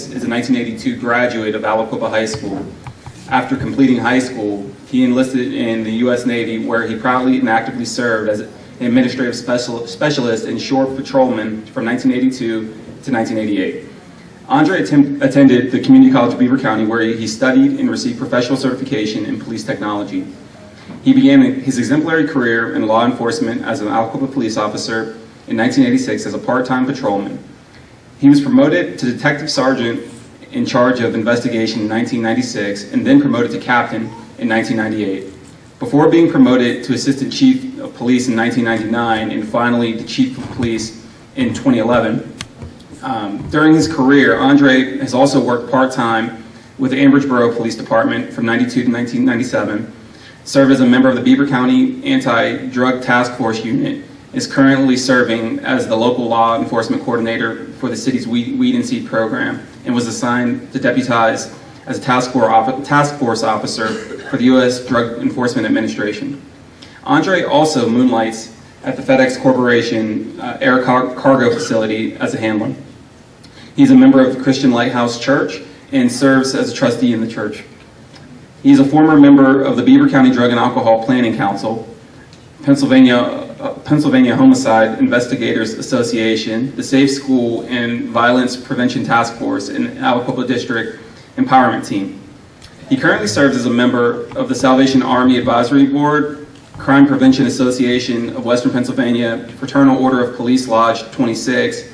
is a 1982 graduate of Aliquippa High School. After completing high school, he enlisted in the U.S. Navy, where he proudly and actively served as an administrative specialist and shore patrolman from 1982 to 1988. Andre attended the Community College of Beaver County, where he studied and received professional certification in police technology. He began his exemplary career in law enforcement as an Aliquippa police officer in 1986 as a part-time patrolman. He was promoted to detective sergeant in charge of investigation in 1996 and then promoted to captain in 1998. Before being promoted to assistant chief of police in 1999 and finally to chief of police in 2011. During his career, Andre has also worked part-time with the Ambridge Borough Police Department from 1992 to 1997, served as a member of the Beaver County Anti-Drug Task Force Unit, is currently serving as the local law enforcement coordinator for the city's Weed and Seed program, and was assigned to deputize as a task force officer for the U.S. Drug Enforcement Administration. Andre also moonlights at the FedEx Corporation air cargo facility as a handler. He's a member of the Christian Lighthouse Church and serves as a trustee in the church. He's a former member of the Beaver County Drug and Alcohol Planning Council, Pennsylvania Homicide Investigators Association, the Safe School and Violence Prevention Task Force, and Aliquippa District Empowerment Team. He currently serves as a member of the Salvation Army Advisory Board, Crime Prevention Association of Western Pennsylvania, Fraternal Order of Police Lodge 26,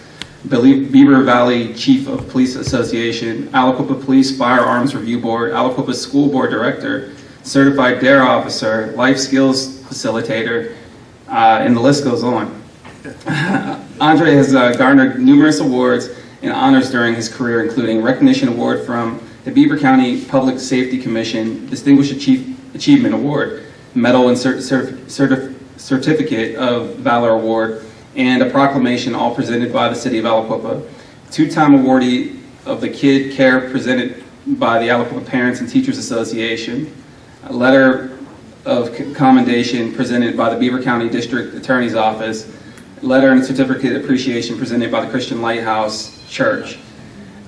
Beaver Valley Chief of Police Association, Aliquippa Police Firearms Review Board, Aliquippa School Board Director, Certified DARE Officer, Life Skills Facilitator, and the list goes on. Andre has garnered numerous awards and honors during his career, including recognition award from the Beaver County Public Safety Commission, Distinguished Achievement Award, Medal and Certificate of Valor Award, and a proclamation, all presented by the City of Aliquippa. Two-time awardee of the Kid Care presented by the Aliquippa Parents and Teachers Association, a letter of commendation presented by the Beaver County District Attorney's Office, letter and certificate of appreciation presented by the Christian Lighthouse Church.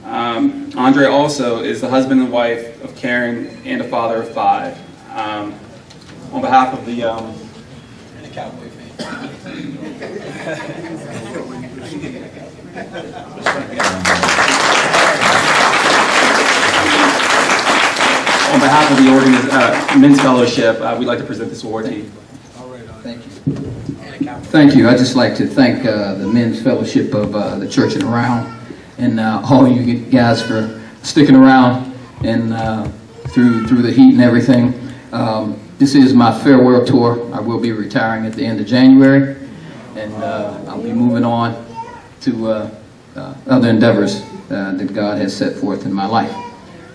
Andre also is the husband and wife of Karen and a father of 5. On behalf of the and a Cowboy fan. On behalf of the Men's Fellowship, we'd like to present this award to you. Thank you. Thank you. I'd just like to thank the Men's Fellowship of the Church and Around, and all you guys for sticking around and through the heat and everything. This is my farewell tour. I will be retiring at the end of January, and I'll be moving on to other endeavors that God has set forth in my life.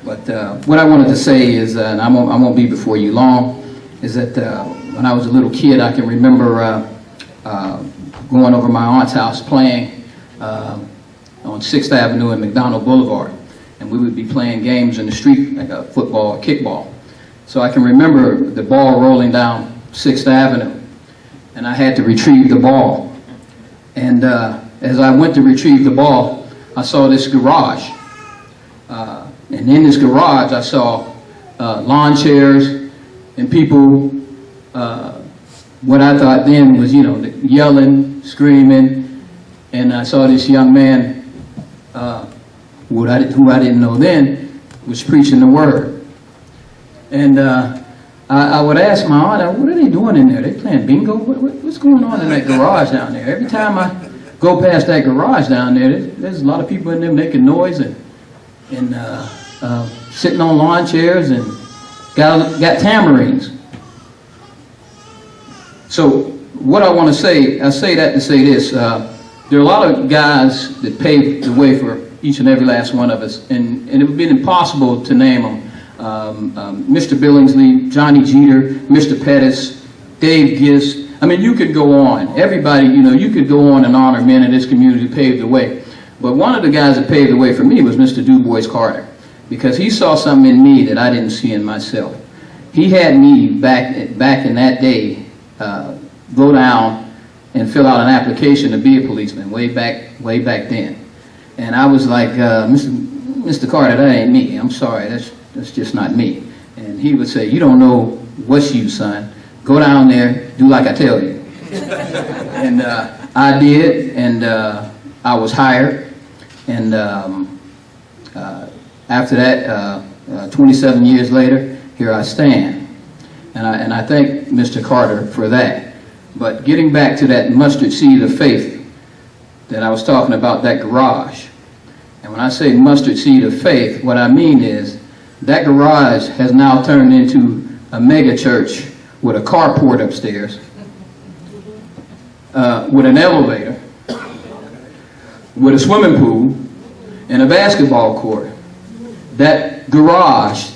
But what I wanted to say is, and I won't be before you long, is that when I was a little kid, I can remember going over my aunt's house playing on 6th Avenue and McDonald Boulevard. And we would be playing games in the street, like a football or kickball. So I can remember the ball rolling down 6th Avenue, and I had to retrieve the ball. And as I went to retrieve the ball, I saw this garage. And in this garage, I saw lawn chairs and people, what I thought then was, you know, yelling, screaming. And I saw this young man, who I didn't know then, was preaching the word. And I would ask my aunt, what are they doing in there? They playing bingo? What's going on in that garage down there? Every time I go past that garage down there, there's a lot of people in there making noise and sitting on lawn chairs and got tamarines. So what I want to say, I say that to say this. There are a lot of guys that paved the way for each and every last one of us, and it would have been impossible to name them. Mr. Billingsley, Johnny Jeter, Mr. Pettis, Dave Gist. I mean, you could go on. Everybody, you know, you could go on and honor men in this community who paved the way. But one of the guys that paved the way for me was Mr. Du Bois Carter, because he saw something in me that I didn't see in myself. He had me back in that day go down and fill out an application to be a policeman way back then. And I was like, Mr. Mr. Carter, that ain't me. I'm sorry, that's just not me. And he would say, you don't know what's you, son. Go down there, do like I tell you. And I did, and I was hired. And after that, 27 years later, here I stand. And I thank Mr. Carter for that. But getting back to that mustard seed of faith that I was talking about, that garage. And when I say mustard seed of faith, what I mean is that garage has now turned into a mega church with a carport upstairs, with an elevator, with a swimming pool, and a basketball court. That garage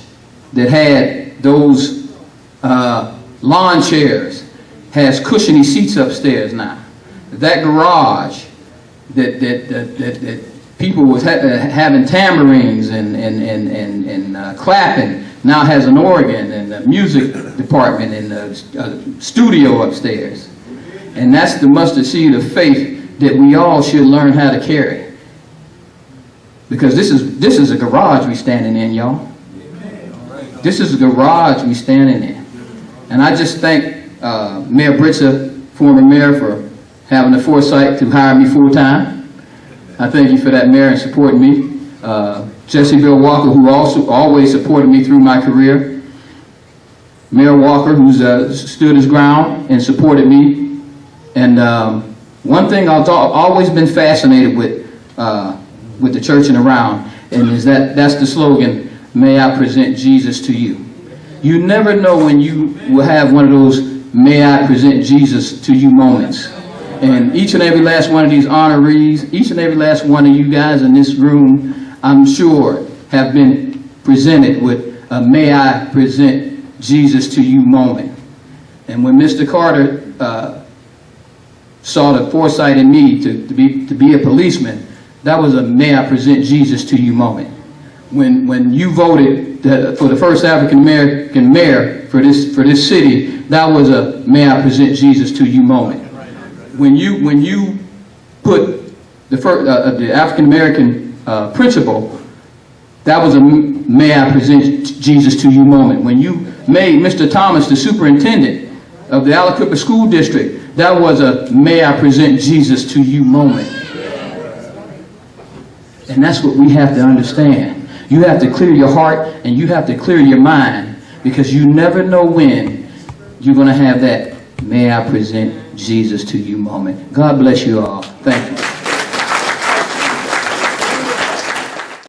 that had those lawn chairs has cushiony seats upstairs now. That garage that people was having tambourines and clapping now has an organ and a music department and a studio upstairs. And that's the mustard seed of faith that we all should learn how to carry. Because this is a garage we standing in, y'all. This is a garage we standing in. And I just thank Mayor Britza, former mayor, for having the foresight to hire me full-time. I thank you for that, Mayor, and supporting me. Jesse Bill Walker, who also always supported me through my career. Mayor Walker, who's stood his ground and supported me. And one thing I've always been fascinated with the church and around, and is that's the slogan, may I present Jesus to you. You never know when you will have one of those may I present Jesus to you moments. And each and every last one of these honorees, each and every last one of you guys in this room, I'm sure, have been presented with a may I present Jesus to you moment. And when Mr. Carter saw the foresight in me to be a policeman, that was a may I present Jesus to you moment. When you voted for the first African American mayor for this city, that was a may I present Jesus to you moment. When you put the African American principal, that was a may I present Jesus to you moment. When you made Mr. Thomas the superintendent of the Aliquippa School District, that was a may I present Jesus to you moment. And that's what we have to understand. You have to clear your heart and you have to clear your mind, because you never know when you're going to have that may I present Jesus to you moment. God bless you all. Thank you.